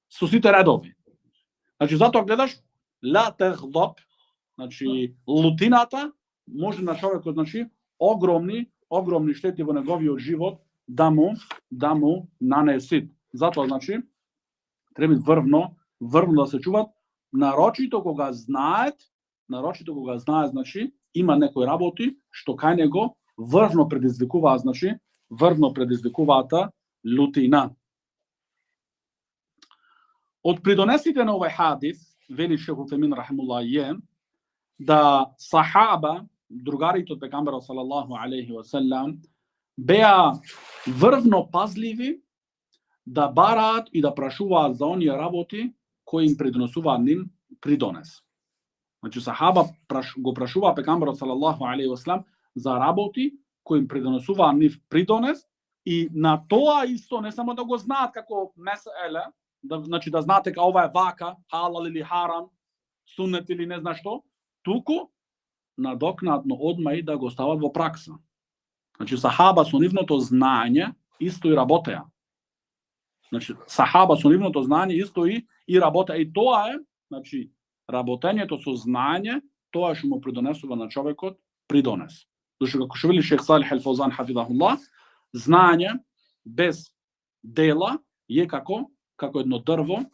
Со сите редови. Значи затоа гледаш ла тагдаб, значи лутината може на човекот, значи огромни штети во неговиот живот да му нанесит. Затоа, значи, треба врвно да се чуват, нарочито кога знаат, значи, има некои работи што кај него врвно предизвикуваат, лутина. Од придонесите на овој хадис, вели Шейх Утемин рахимуллах, е да сахаба, другарите од пегамберот салаллаху алейхи ва селам, беа врвно пазливи да бараат и да прашуваат за оние работи кои им придонесуваат ним придонес. Значи сахаба го прашуваа пегамберот салаллаху алейхи ва селам за работи кои им придонесуваат нив придонес, и на тоа исто не само да го знаат како меселе, значи да знаат дека ова е вака, халал или харам, сунет или не знам што, туку надокнадно одма и да го стават во пракса. Значи сахаба со нивното знаење исто и работеа. Значи сахаба со нивното знаење исто и работеа. И тоа е, значи работењето со знаење, тоа што му придонесува на човекот придонес. Зашто како што вели Шейх Салих Ал-Фаузан хафидахуллах, знаење без дела е како едно дрво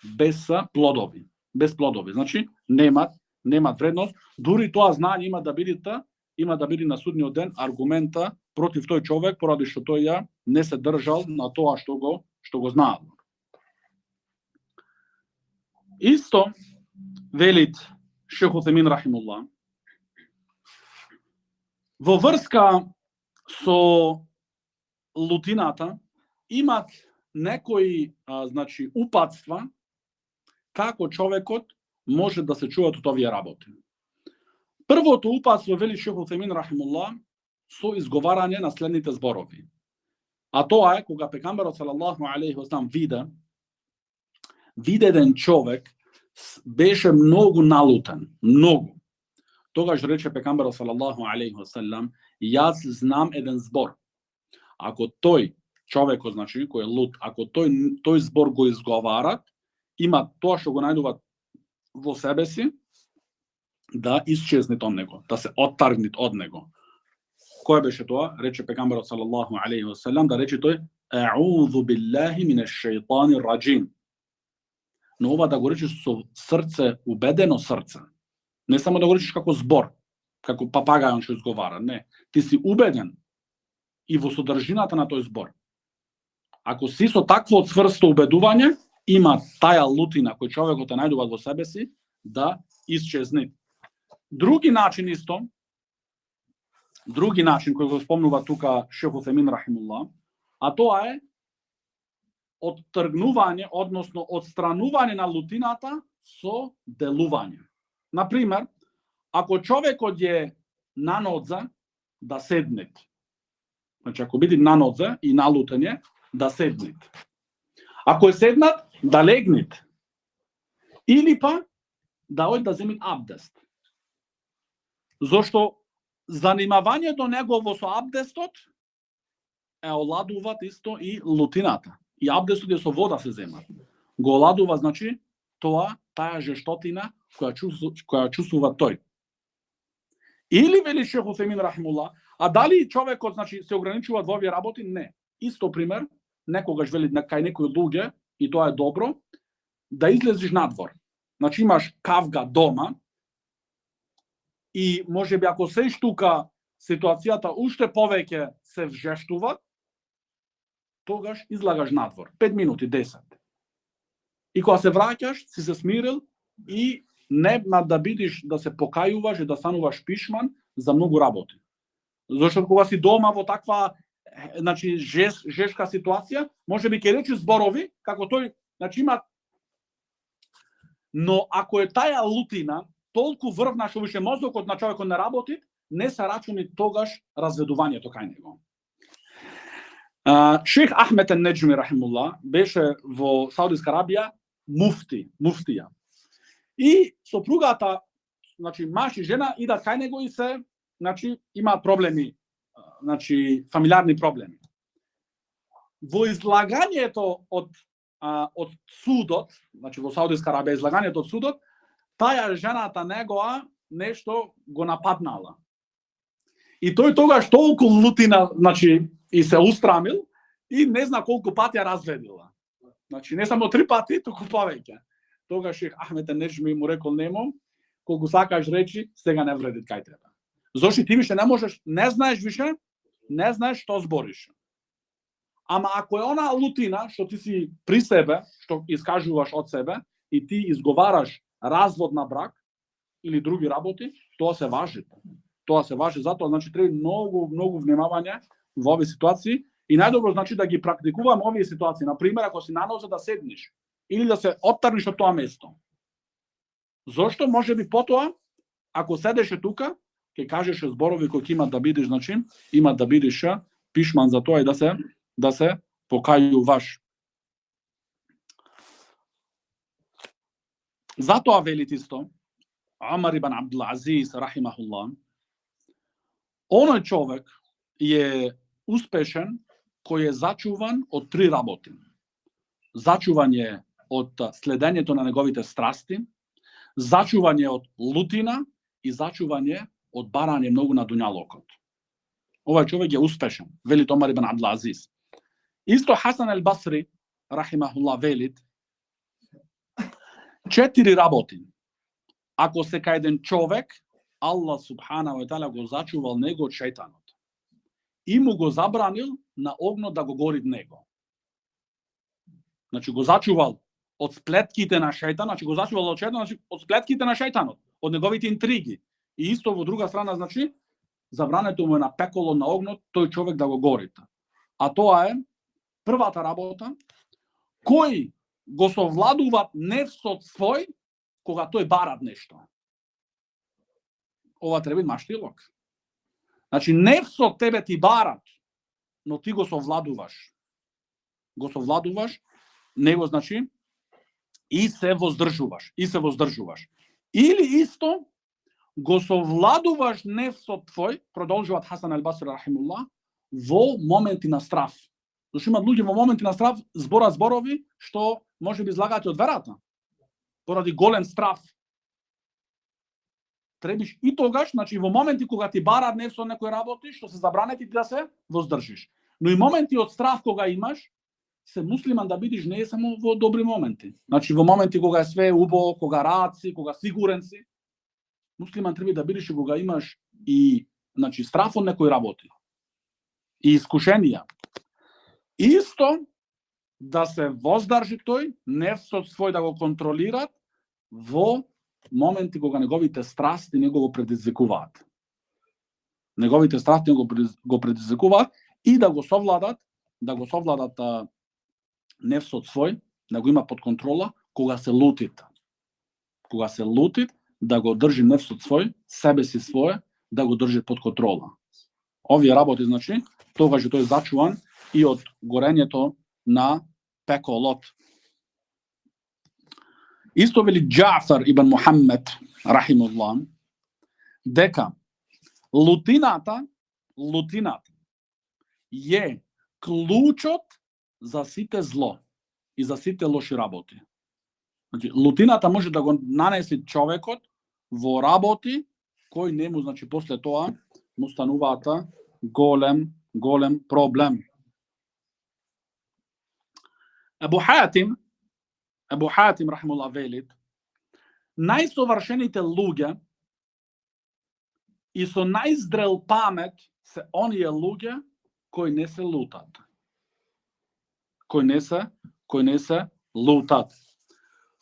без плодови. Без плодови. Значи немат вредност. Дури тоа знаење има да биде на судниот ден аргумента против тој човек, поради што тој ја не се држал на тоа што го знаел. Исто велит Шейх Утемин рахимуллах, во врска со лутината имат некои значи упатства како човекот може да се чува од овие работи. Првото упатство, вели Шейх Утемин рахимуллах, со изговарање на следните зборови. А тоа е кога пегамберот салаллаху алейхи ва селам виде еден човек беше многу налутен, многу. Тогаш рече пегамберот салаллаху алейхи ва селам, јас знам еден збор. Ако тој човекот, значи кој е лут, ако тој збор го изговарат, има тоа што го најдуваат во себе си, да исчезне од него, да се оттаргне од него. Кој беше тоа? Рече пегамберот салаллаху алейхи ва селам, да рече тој а'удhu billahi минеш шејтанир раджим. Но ова да го речеш со срце, убедено срце. Не само да го речеш како збор, како папагајон што изговара, не. Ти си убеден и во содржината на тој збор. Ако си со такво цврсто убедување, има таја лутина кој човекот ја најдува во себе си да исчезне. Други начин кој го спомнува тука Шейх Утемин рахимуллах, а тоа е оттргнување, односно отстранување на лутината со делување. Например, ако човекот е на нодзе, да седне. Значи, ако биде на нодзе и налутен да седне. Ако е седнат, да легнат. Или па да ојде да земат абдест. Зошто занимавањето негово со абдестот е оладуваат исто и лутината. И абдестот е со вода се земат. Го оладува, значи, таа жештотина која чувствува тој. Или вели Шейх Утемин рахимуллах, а дали човекот, значи, се ограничува во овие работи? Не. Исто пример, некогаш вели кај некои луѓе, и тоа е добро, да излезеш надвор. Значи имаш кавга дома и можеби ако се штука ситуацијата уште повеќе се вжештува, тогаш излагаш надвор. 5 минути, 10. И кога се враќаш, си се смирил и нема да бидиш да се покајуваш и да стануваш пишман за многу работи. Зашто кога си дома во таква, значи, жешка ситуација, можеби ќе речеш зборови како тој, значи има. Но ако е таја лутина толку врвна што више мозокот на човекот не работи, не се рачуни тогаш разведувањето кај него. Шейх Ахмед ен-Неџми рахимуллах беше во Саудиска Арабија муфтија. И сопругата, значи маж и жена, идат кај него и се, значи имаат проблеми, значи фамилиарни проблеми. Во излагањето од судот, значи во Саудиска Арабија излагањето од судот, таја жената негова нешто го нападнала. И тој тогаш толку лутина, значи, и се устрамил и не зна колку пати ја разведила. Значи не само 3 пати, туку повеќе. Тогаш Шейх Ахмед ен-Неџми му рекол нему, колку сакаш речи, сега не вреди кај тебе. Зошто ти више не можеш, не знаеш што збориш. Ама ако е она лутина, што ти си при себе, што искажуваш од себе, и ти изговараш развод на брак или други работи, тоа се важи. Тоа се важи, затоа значи треба многу внимавање во овие ситуации и најдобро значи да ги практикуваме овие ситуации. На пример, ако си на нозе да седнеш или да се оттарниш од тоа место. Зошто? Можеби потоа, ако седеше тука, ќе кажеше зборови кои имат да бидеш, значи, имат да бидеш пишман за тоа и да се покајуваш. Затоа велит исто Омар ибн Абдул Азиз рахимахуллах, оној човек е успешен кој е зачуван од три работи. Зачување од следењето на неговите страсти, зачување од лутина и зачување од барање многу на дуњалокот. Овој човек е успешен, велит Омар ибн Абдул Азиз. Исто Хасан ал Басри рахимахуллах велит 4 работи. Ако се кај еден човек, Аллах субханаху ва таала го зачувал него од шејтанот и му го забранил на огнот да го гори него. Значи го зачувал од сплетките на шејтан, значи го зачувал од шејтанот, значи од сплетките на шејтанот, од неговите интриги. И исто во друга страна, значи забрането му е на пеколо на огнот тој човек да го гори. А тоа е првата работа, кој го совладува нефсот свој кога тој барат нешто. Ова треба маштилок. Значи нефсот тебе ти барат, но ти го совладуваш. Го совладуваш, него значи и се воздржуваш, Или исто го совладуваш нефсот твој, продолжуваат Хасан ал Басри рахимуллах, во моменти на страв. Зашто имат луѓе во моменти на страв зборови што можеби излагаат од верата. Поради голем страв. Требиш и тогаш, значи во моменти кога ти бараат нефсот некој работи, што се забранети да се воздржиш. Но и моменти од страв кога имаш, се муслиман да бидиш не е само во добри моменти. Значи во моменти кога е све убаво, кога раат си, кога сигурен си, муслиман треба да бидеш и кога имаш и значи страв од некој работи. И искушенија. Исто да се воздржи тој, нефсот свој да го контролира во моменти кога неговите страсти него го предизвикуваат. Неговите страсти го предизвикуваат и да го совладат нефсот свој, да го има под контрола кога се лутит. Кога се лутит, да го држи нефсот свој, себе си своје, да го држи под контрола. Овие работи, значи, тогаш тој зачуван и од горењето на пеколот. Исто вели Џафар ибн Мухаммед рахимуллах дека лутината е клучот за сите зло и за сите лоши работи. Значи лутината може да го нанеси човекот во работи кои не му, значи после тоа му стануваат голем проблем. Абу Хатим рахимуллах велит, најсовршените луѓе и со најздрел памет се оние луѓе кои не се лутат. Кои не се лутат.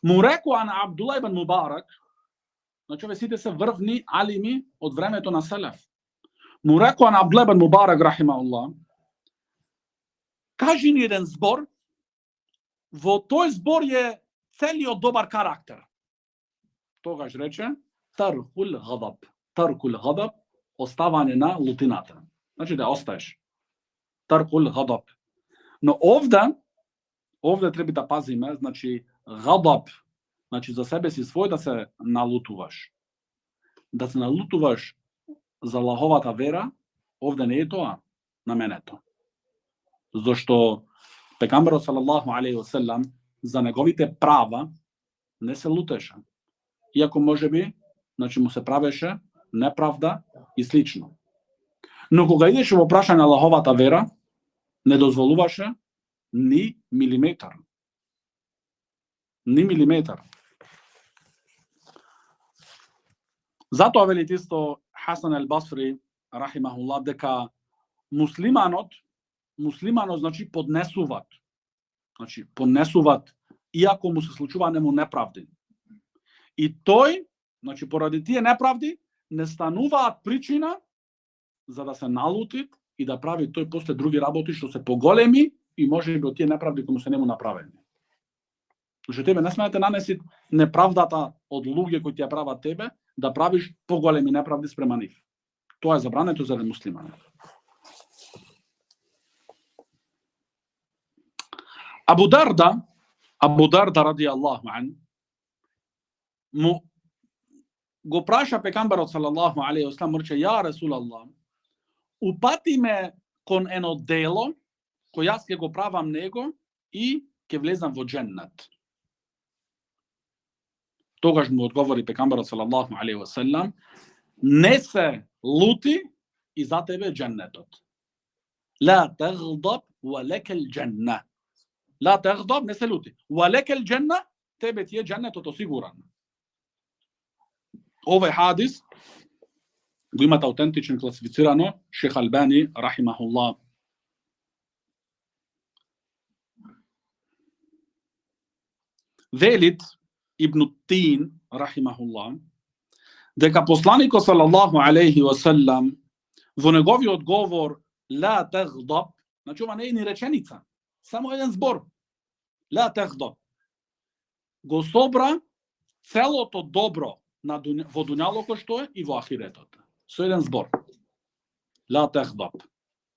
Му рекоа на Абдулла ибн Мубарак, значи овие сите се врвни алими од времето на Селеф. Му рекоа на Абдулла ибн Мубарак рахимахуллах, кажи ни еден збор, во тој збор е целиот добар карактер. Тогаш рече таркул гадаб, оставање на лутината. Значи да остаеш. Таркул гадаб. Но овде треба да пазиме, значи гадаб, значи за себе си свој да се налутуваш. Да се налутуваш за Аллаховата вера, овде не е тоа наменето. Зошто пегамберот салаллаху алейхи ва селем за неговите права не се лутеше. Иако можеби, значи му се правеше неправда и слично. Но кога идеше во прашање на Аллаховата вера, не дозволуваше ни милиметар. Затоа велит исто Хасан ал Басри рахимахуллах дека муслиманот муслиманот значи поднесуваат. Значи поднесуваат иако му се случува нему неправди. И тој, значи поради тие неправди, не стануваат причина за да се налути и да прави тој после други работи што се поголеми и можеби од тие неправди кои му се нему направени. Зашто тебе не сме да те нанеси неправдата од луѓе кои ти ја прават тебе, да правиш поголеми неправди спрема нив. Тоа е забрането за муслиманот. Абу Дарда ради Аллаху ан, му го праша пекамбарот салаллаху алейхи ва салам, рече: ја Расулаллах, упати ме кон едно дело кој јас ќе го правам него и ќе влезам во џеннет. Тогаш му одговори пекамбарот салаллаху алейхи ва салам: не се лути и за тебе џеннетот. Ла тагдаб ва лекел џенна. Ла тагдаб, не се лути. Ва лекел џенна, тебе ти е џеннетот осигуран. Овој хадис го имате аутентично класифицирано Шех Албани рахимахуллах. Велит Ибн Тин рахимахуллах дека посланикот салаллаху алейхи ва салам во неговиот говор ла тагдаб, значи ова не е ни реченица, само еден збор. Ла тагдаб го собра целото добро во дуњалокот што е и во ахиретот. Со еден збор. Ла тагдаб.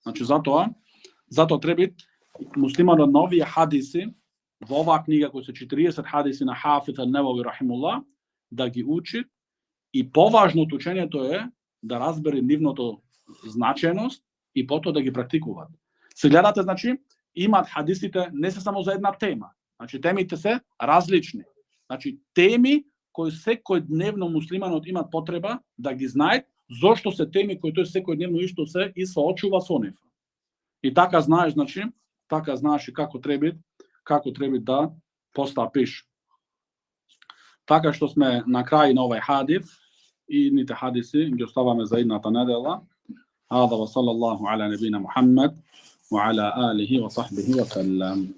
Значи затоа треба муслиманот на овие хадиси, во оваа книга кои се 40 хадиси на Хафиз ан-Навави рахимуллах, да ги учи, и поважното учењето е да разбере нивното значеност и потоа да ги практикуваат. Се гледате, значи, имаат хадисите не се само за една тема. Значи темите се различни. Значи теми кои секојдневно муслиманот имат потреба да ги знаат, зошто се теми кои тој секојдневно исто се и соочува со нив. И така знаеш, значи, така знаеш и како треба да постапиш. Така што сме на крај на овој хадис и идните хадиси ги оставаме за идната недела. Хада ва салаллаху ала набина Мухаммад ва ала алихи ва сахбихи ва салам.